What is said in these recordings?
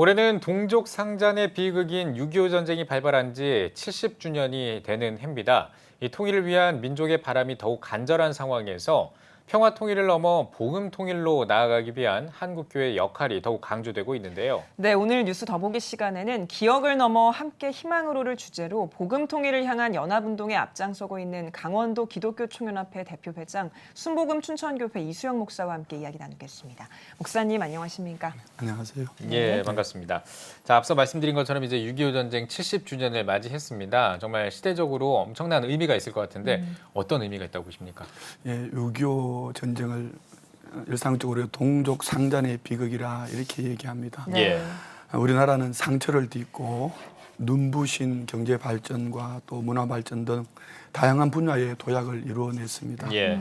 올해는 동족 상잔의 비극인 6.25 전쟁이 발발한 지 70주년이 되는 해입니다. 이 통일을 위한 민족의 바람이 더욱 간절한 상황에서 평화 통일을 넘어 복음 통일로 나아가기 위한 한국교회의 역할이 더욱 강조되고 있는데요. 네, 오늘 뉴스 더보기 시간에는 기억을 넘어 함께 희망으로를 주제로 복음 통일을 향한 연합운동에 앞장서고 있는 강원도 기독교 총연합회 대표 회장 순복음 춘천교회 이수영 목사와 함께 이야기 나누겠습니다. 목사님 안녕하십니까? 안녕하세요. 예, 반갑습니다. 자, 앞서 말씀드린 것처럼 이제 6.25 전쟁 70주년을 맞이했습니다. 정말 시대적으로 엄청난 의미가 있을 것 같은데 어떤 의미가 있다고 보십니까? 예, 6.25 전쟁을 일상적으로 동족 상잔의 비극이라 이렇게 얘기합니다. 예. 우리나라는 상처를 딛고 눈부신 경제 발전과 또 문화 발전 등 다양한 분야의 도약을 이루어냈습니다. 예.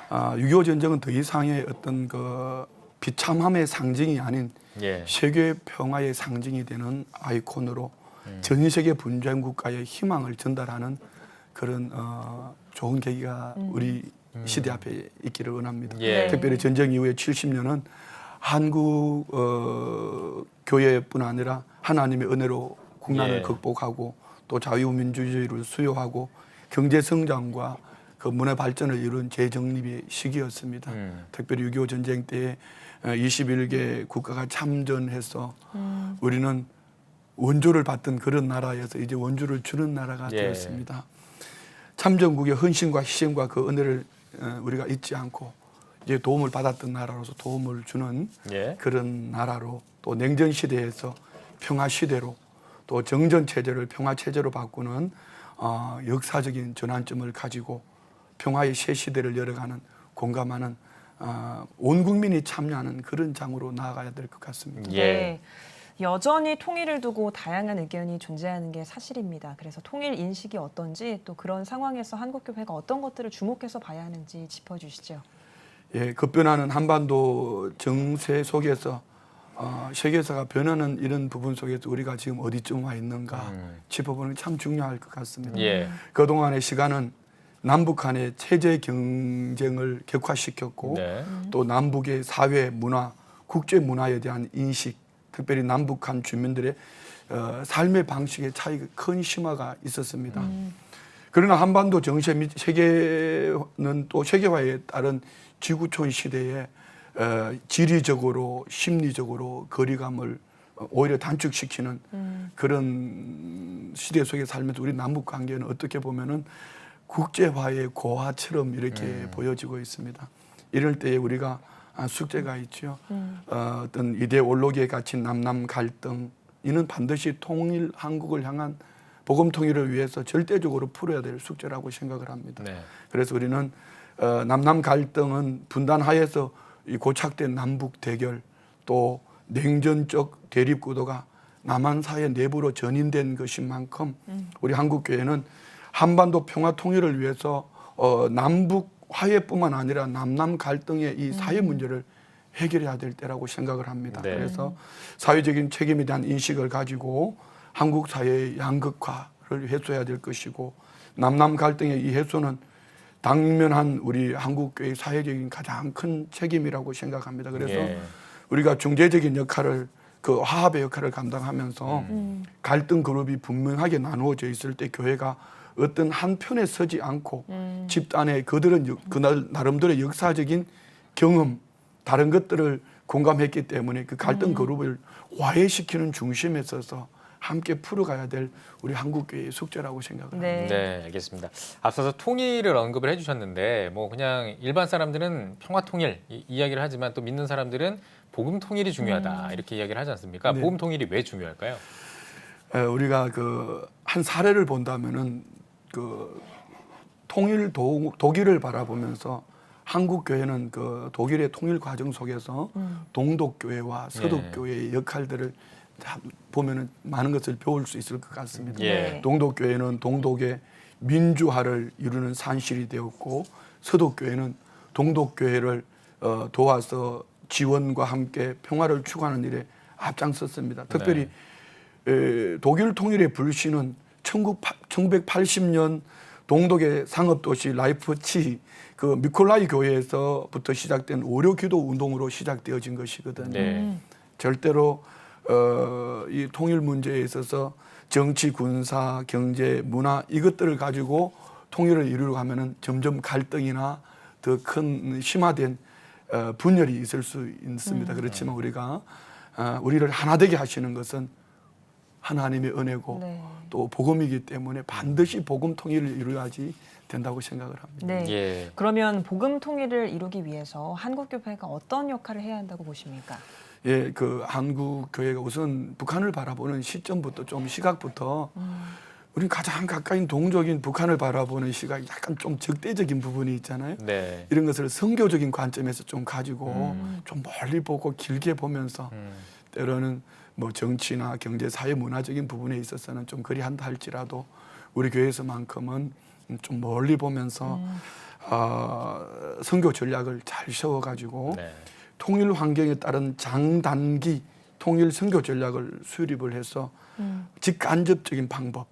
6.25 전쟁은 더 이상의 어떤 그 비참함의 상징이 아닌 예. 세계 평화의 상징이 되는 아이콘으로 전 세계 분쟁 국가의 희망을 전달하는 그런 좋은 계기가 우리 시대 앞에 있기를 원합니다. 예. 특별히 전쟁 이후에 70년은 한국 교회뿐 아니라 하나님의 은혜로 국난을 예. 극복하고 또 자유민주주의를 수요하고 경제 성장과 그 문화 발전을 이룬 재정립의 시기였습니다. 특별히 6.25 전쟁 때 21개 국가가 참전해서 우리는 원조를 받던 그런 나라에서 이제 원조를 주는 나라가 예. 되었습니다. 참전국의 헌신과 희생과 그 은혜를 우리가 잊지 않고 이제 도움을 받았던 나라로서 도움을 주는 예. 그런 나라로 또 냉전 시대에서 평화 시대로 또 정전 체제를 평화 체제로 바꾸는 역사적인 전환점을 가지고 평화의 새 시대를 열어가는 공감하는 온 국민이 참여하는 그런 장으로 나아가야 될 것 같습니다. 예. 네. 여전히 통일을 두고 다양한 의견이 존재하는 게 사실입니다. 그래서 통일 인식이 어떤지 또 그런 상황에서 한국교회가 어떤 것들을 주목해서 봐야 하는지 짚어주시죠. 예, 급변하는 한반도 정세 속에서 세계사가 변하는 이런 부분 속에서 우리가 지금 어디쯤 와 있는가 짚어보는 게 참 중요할 것 같습니다. 예. 그동안의 시간은 남북 간의 체제 경쟁을 격화시켰고 네. 또 남북의 사회 문화, 국제 문화에 대한 인식, 특별히 남북한 주민들의 삶의 방식의 차이가 큰 심화가 있었습니다. 그러나 한반도 정세 및 세계는 또 세계화에 따른 지구촌 시대에 지리적으로 심리적으로 거리감을 오히려 단축시키는 그런 시대 속에 살면서 우리 남북 관계는 어떻게 보면은 국제화의 고화처럼 이렇게 보여지고 있습니다. 이럴 때에 우리가 숙제가 있죠. 어떤 이데올로기에 갇힌 남남 갈등 이는 반드시 통일 한국을 향한 복음 통일을 위해서 절대적으로 풀어야 될 숙제라고 생각을 합니다. 네. 그래서 우리는 남남 갈등은 분단하에서 이 고착된 남북 대결 또 냉전적 대립 구도가 남한 사회 내부로 전인된 것인 만큼 우리 한국교회는 한반도 평화 통일을 위해서 남북 화해뿐만 아니라 남남 갈등의 이 사회 문제를 해결해야 될 때라고 생각을 합니다. 네. 그래서 사회적인 책임에 대한 인식을 가지고 한국 사회의 양극화를 해소해야 될 것이고 남남 갈등의 이 해소는 당면한 우리 한국교회의 사회적인 가장 큰 책임이라고 생각합니다. 그래서 예. 우리가 중재적인 역할을 그 화합의 역할을 감당하면서 갈등 그룹이 분명하게 나누어져 있을 때 교회가 어떤 한 편에 서지 않고 집단의 그들은 그날 나름대로의 역사적인 경험 다른 것들을 공감했기 때문에 그 갈등 그룹을 화해시키는 중심에 서서 함께 풀어가야 될 우리 한국교회의 숙제라고 생각을 합니다. 네. 네, 알겠습니다. 앞서서 통일을 언급을 해주셨는데 뭐 그냥 일반 사람들은 평화 통일 이야기를 하지만 또 믿는 사람들은 복음 통일이 중요하다 이렇게 이야기를 하지 않습니까? 네. 복음 통일이 왜 중요할까요? 우리가 그 한 사례를 본다면은 그 통일 독일을 바라보면서 한국 교회는 그 독일의 통일 과정 속에서 동독 교회와 서독 교회의 역할들을 다 보면은 많은 것을 배울 수 있을 것 같습니다. 예. 동독 교회는 동독의 민주화를 이루는 산실이 되었고 서독 교회는 동독 교회를 도와서 지원과 함께 평화를 추구하는 일에 앞장섰습니다. 특별히 독일 통일의 불씨는 1980년 동독의 상업도시 라이프치히 그 미콜라이 교회에서부터 시작된 오려 기도 운동으로 시작되어진 것이거든요. 네. 절대로 이 통일 문제에 있어서 정치, 군사, 경제, 문화 이것들을 가지고 통일을 이루려고 하면은 점점 갈등이나 더 큰 심화된 분열이 있을 수 있습니다. 그렇지만 우리를 하나 되게 하시는 것은 하나님의 은혜고 네. 또 복음이기 때문에 반드시 복음 통일을 이루어야지 된다고 생각을 합니다. 네. 예. 그러면 복음 통일을 이루기 위해서 한국교회가 어떤 역할을 해야 한다고 보십니까? 예, 그 한국 교회가 우선 북한을 바라보는 시점부터 좀 시각부터 우리 가장 가까이 동족인 북한을 바라보는 시각이 약간 좀 적대적인 부분이 있잖아요. 네. 이런 것을 선교적인 관점에서 좀 가지고 좀 멀리 보고 길게 보면서 때로는 뭐 정치나 경제, 사회, 문화적인 부분에 있어서는 좀 그리한다 할지라도 우리 교회에서만큼은 좀 멀리 보면서 선교 전략을 잘 세워가지고 네. 통일 환경에 따른 장단기 통일 선교 전략을 수립을 해서 직간접적인 방법,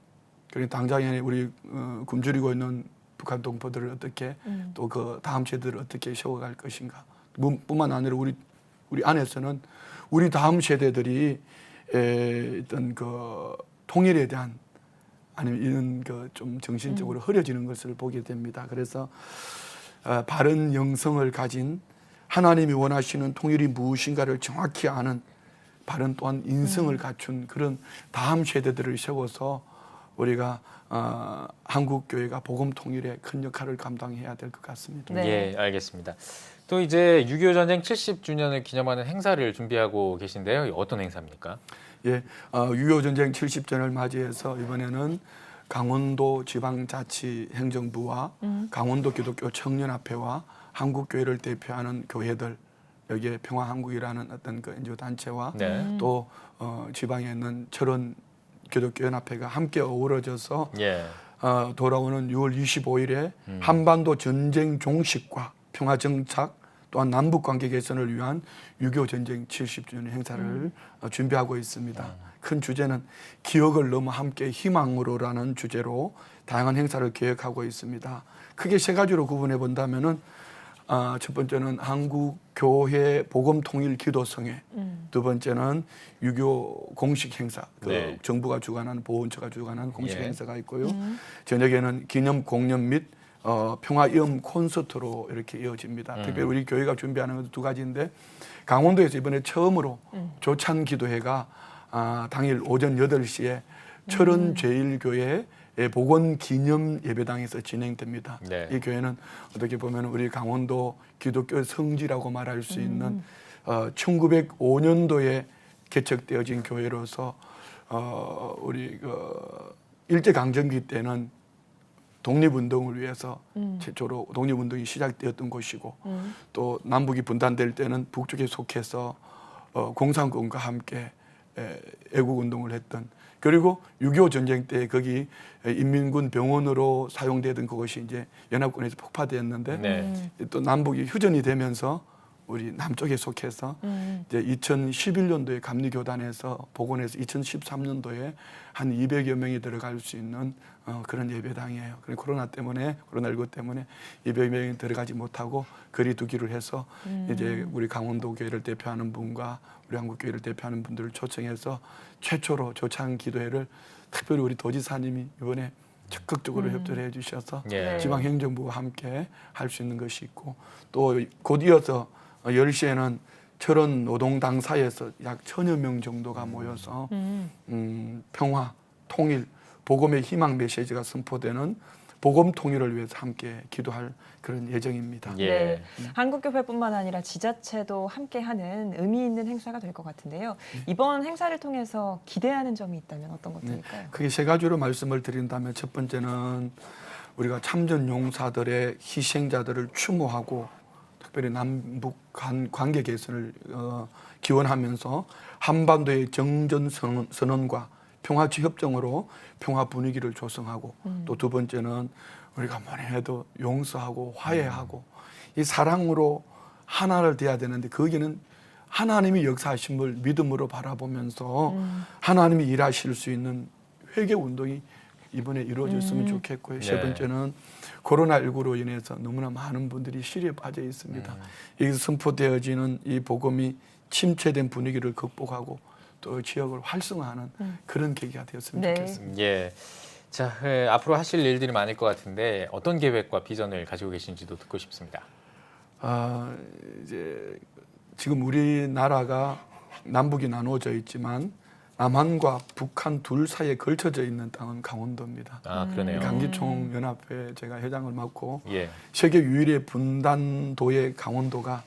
그리고 당장에 우리 굶주리고 있는 북한 동포들을 어떻게 또 그 다음 세대를 어떻게 세워갈 것인가. 뿐만 아니라 우리 안에서는 우리 다음 세대들이 어떤 그 통일에 대한 아니면 이런 그 좀 정신적으로 흐려지는 것을 보게 됩니다. 그래서 바른 영성을 가진 하나님이 원하시는 통일이 무엇인가를 정확히 아는 바른 또한 인성을 갖춘 그런 다음 세대들을 세워서 우리가 한국 교회가 복음 통일에 큰 역할을 감당해야 될 것 같습니다. 네. 예, 알겠습니다. 또 이제 6.25 전쟁 70주년을 기념하는 행사를 준비하고 계신데요. 어떤 행사입니까? 예, 6.25 전쟁 70주년을 맞이해서 이번에는 강원도 지방자치행정부와 강원도 기독교 청년합회와 한국교회를 대표하는 교회들, 여기에 평화한국이라는 어떤 그 NGO 단체와 네. 또 지방에 있는 철원 기독교연합회가 함께 어우러져서 예. 돌아오는 6월 25일에 한반도 전쟁 종식과 평화 정착 또한 남북 관계 개선을 위한 6.25 전쟁 70주년 행사를 준비하고 있습니다. 큰 주제는 기억을 넘어 함께 희망으로라는 주제로 다양한 행사를 계획하고 있습니다. 크게 세 가지로 구분해 본다면은 첫 번째는 한국 교회 복음 통일 기도성회, 두 번째는 6.25 공식 행사, 네. 정부가 주관하는 보훈처가 주관하는 공식 예. 행사가 있고요. 저녁에는 기념 공연 및 평화염 콘서트로 이렇게 이어집니다. 특별히 우리 교회가 준비하는 것도 두 가지인데 강원도에서 이번에 처음으로 조찬 기도회가 당일 오전 8시에 철원 제일교회 복원 기념 예배당에서 진행됩니다. 네. 이 교회는 어떻게 보면 우리 강원도 기독교 성지라고 말할 수 있는 1905년도에 개척되어진 교회로서 우리 일제 강점기 때는 독립운동을 위해서 최초로 독립운동이 시작되었던 곳이고 또 남북이 분단될 때는 북쪽에 속해서 공산군과 함께 애국운동을 했던, 그리고 6.25 전쟁 때 거기 인민군 병원으로 사용되던 그것이 이제 연합군에서 폭파되었는데 네. 또 남북이 휴전이 되면서 우리 남쪽에 속해서 이제 2011년도에 감리교단에서 복원해서 2013년도에 한 200여 명이 들어갈 수 있는 그런 예배당이에요. 그리고 코로나19 때문에 200여 명이 들어가지 못하고 거리두기를 해서 이제 우리 강원도 교회를 대표하는 분과 우리 한국 교회를 대표하는 분들을 초청해서 최초로 조찬 기도회를 특별히 우리 도지사님이 이번에 적극적으로 협조를 해주셔서 예. 지방행정부와 함께 할 수 있는 것이 있고, 또 곧 이어서 10시에는 철원 노동당사에서 약 1000여 명 정도가 모여서 평화, 통일, 복음의 희망 메시지가 선포되는 복음 통일을 위해서 함께 기도할 그런 예정입니다. 예. 네. 한국교회뿐만 아니라 지자체도 함께하는 의미 있는 행사가 될 것 같은데요. 이번 행사를 통해서 기대하는 점이 있다면 어떤 것들일까요? 크게 세 가지로 말씀을 드린다면, 첫 번째는 우리가 참전 용사들의 희생자들을 추모하고 특별히 남북 간 관계 개선을 기원하면서 한반도의 정전 선언과 평화치 협정으로 평화 분위기를 조성하고, 또 두 번째는 우리가 뭐니 해도 용서하고 화해하고 이 사랑으로 하나를 돼야 되는데 거기는 하나님이 역사하신 걸 믿음으로 바라보면서 하나님이 일하실 수 있는 회개 운동이 이번에 이루어졌으면 좋겠고요. 세 네. 번째는 코로나19로 인해서 너무나 많은 분들이 시리에 빠져 있습니다. 여기서 선포되어지는 이 복음이 침체된 분위기를 극복하고 또 지역을 활성화하는 그런 계기가 되었으면 네. 좋겠습니다. 예. 자, 앞으로 하실 일들이 많을 것 같은데 어떤 계획과 비전을 가지고 계신지도 듣고 싶습니다. 이제 지금 우리나라가 남북이 나누어져 있지만 남한과 북한 둘 사이에 걸쳐져 있는 땅은 강원도입니다. 아, 그러네요. 강기총 연합회 제가 회장을 맡고 예. 세계 유일의 분단도의 강원도가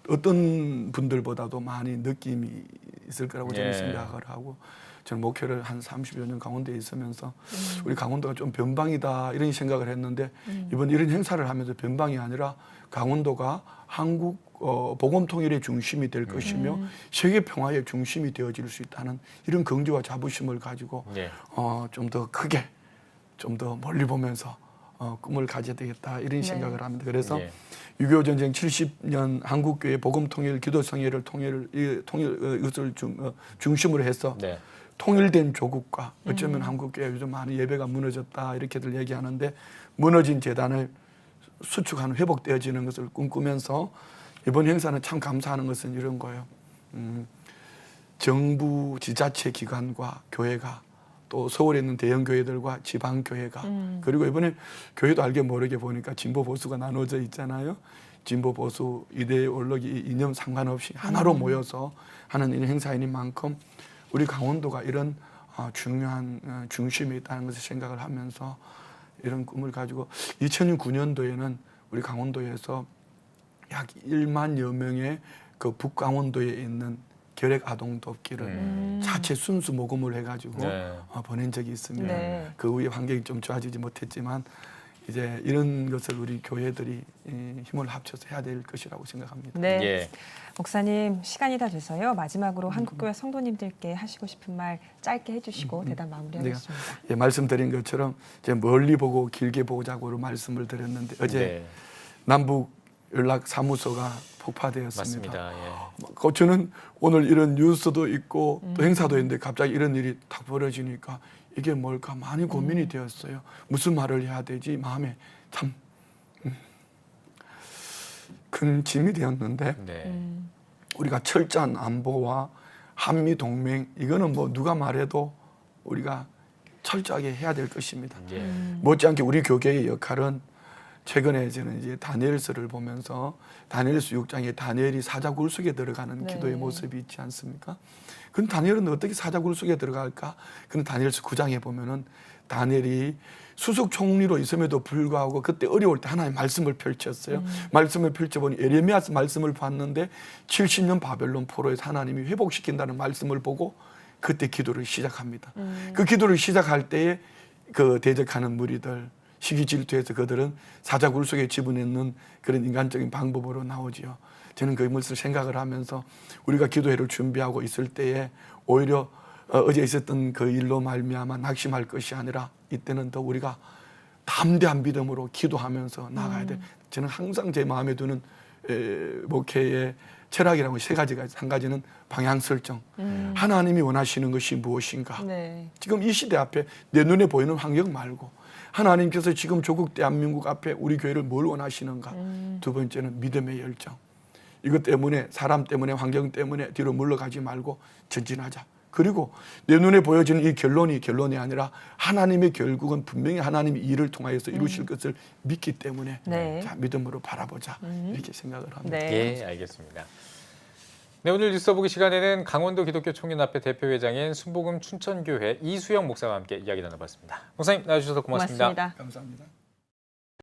어떤 분들보다도 많이 느낌이 있을 거라고 저는 예. 생각을 하고 저는 목표를 한 30여 년 강원도에 있으면서 우리 강원도가 좀 변방이다 이런 생각을 했는데 이번 이런 행사를 하면서 변방이 아니라 강원도가 한국 보건통일의 중심이 될 것이며 세계 평화의 중심이 되어질 수 있다는 이런 긍지와 자부심을 가지고 예. 좀 더 크게 좀 더 멀리 보면서 꿈을 가져야 되겠다 이런 생각을 합니다. 그래서 예. 6.25 전쟁 70년 한국교회 복음통일 기도성회를 통일 이것을 중심으로 해서 네. 통일된 조국과 어쩌면 한국교회 요즘 많이 예배가 무너졌다 이렇게들 얘기하는데 무너진 재단을 수축하는 회복되어지는 것을 꿈꾸면서 이번 행사는 참 감사하는 것은 이런 거예요. 정부 지자체 기관과 교회가 또 서울에 있는 대형 교회들과 지방 교회가 그리고 이번에 교회도 알게 모르게 보니까 진보 보수가 나눠져 있잖아요. 진보 보수 이데올로기 이념 상관없이 하나로 모여서 하는 이 행사인 만큼 우리 강원도가 이런 중요한 중심에 있다는 것을 생각을 하면서 이런 꿈을 가지고 2009년도에는 우리 강원도에서 약 1만여 명의 그 북강원도에 있는 결핵 아동 돕기를 자체 순수 모금을 해가지고 네. 보낸 적이 있습니다. 네. 그 후에 환경이 좀 좋아지지 못했지만 이제 이런 것을 우리 교회들이 힘을 합쳐서 해야 될 것이라고 생각합니다. 네. 예. 목사님 시간이 다 돼서요. 마지막으로 한국교회 성도님들께 하시고 싶은 말 짧게 해주시고 대담 마무리하겠습니다. 예, 말씀드린 것처럼 이제 멀리 보고 길게 보자고로 말씀을 드렸는데 어제 네. 남북 연락 사무소가 폭파되었습니다. 맞습니다. 예. 저는 오늘 이런 뉴스도 있고 또 행사도 있는데 갑자기 이런 일이 딱 벌어지니까 이게 뭘까 많이 고민이 되었어요. 무슨 말을 해야 되지 마음에 참 큰 짐이 되었는데 네. 우리가 철저한 안보와 한미 동맹 이거는 뭐 누가 말해도 우리가 철저하게 해야 될 것입니다. 예. 못지않게 우리 교계의 역할은 최근에 저는 이제 다니엘서를 보면서 다니엘서 6장에 다니엘이 사자굴 속에 들어가는 네. 기도의 모습이 있지 않습니까? 그럼 다니엘은 어떻게 사자굴 속에 들어갈까? 그럼 다니엘서 9장에 보면은 다니엘이 수석 총리로 있음에도 불구하고 그때 어려울 때 하나의 말씀을 펼쳤어요. 말씀을 펼쳐보니 예레미야서 말씀을 봤는데 70년 바벨론 포로에서 하나님이 회복시킨다는 말씀을 보고 그때 기도를 시작합니다. 그 기도를 시작할 때에 그 대적하는 무리들 시기 질투해서 그들은 사자굴 속에 집어넣는 그런 인간적인 방법으로 나오지요. 저는 그 것을 생각을 하면서 우리가 기도회를 준비하고 있을 때에 오히려 어제 있었던 그 일로 말미암아 낙심할 것이 아니라 이때는 더 우리가 담대한 믿음으로 기도하면서 나가야 돼. 저는 항상 제 마음에 두는 목회의 철학이라고 세 가지가 있어요. 한 가지는 방향 설정. 하나님이 원하시는 것이 무엇인가. 네. 지금 이 시대 앞에 내 눈에 보이는 환경 말고 하나님께서 지금 조국 대한민국 앞에 우리 교회를 뭘 원하시는가. 두 번째는 믿음의 열정. 이것 때문에 사람 때문에 환경 때문에 뒤로 물러가지 말고 전진하자. 그리고 내 눈에 보여지는 이 결론이 아니라 하나님의 결국은 분명히 하나님이 일을 통하여서 이루실 것을 믿기 때문에 네. 자, 믿음으로 바라보자 이렇게 생각을 합니다. 네. 예, 알겠습니다. 네, 오늘 뉴스 보기 시간에는 강원도 기독교 총연합회 대표회장인 순복음 춘천교회 이수영 목사와 함께 이야기 나눠봤습니다. 목사님 나와주셔서 고맙습니다. 고맙습니다. 감사합니다.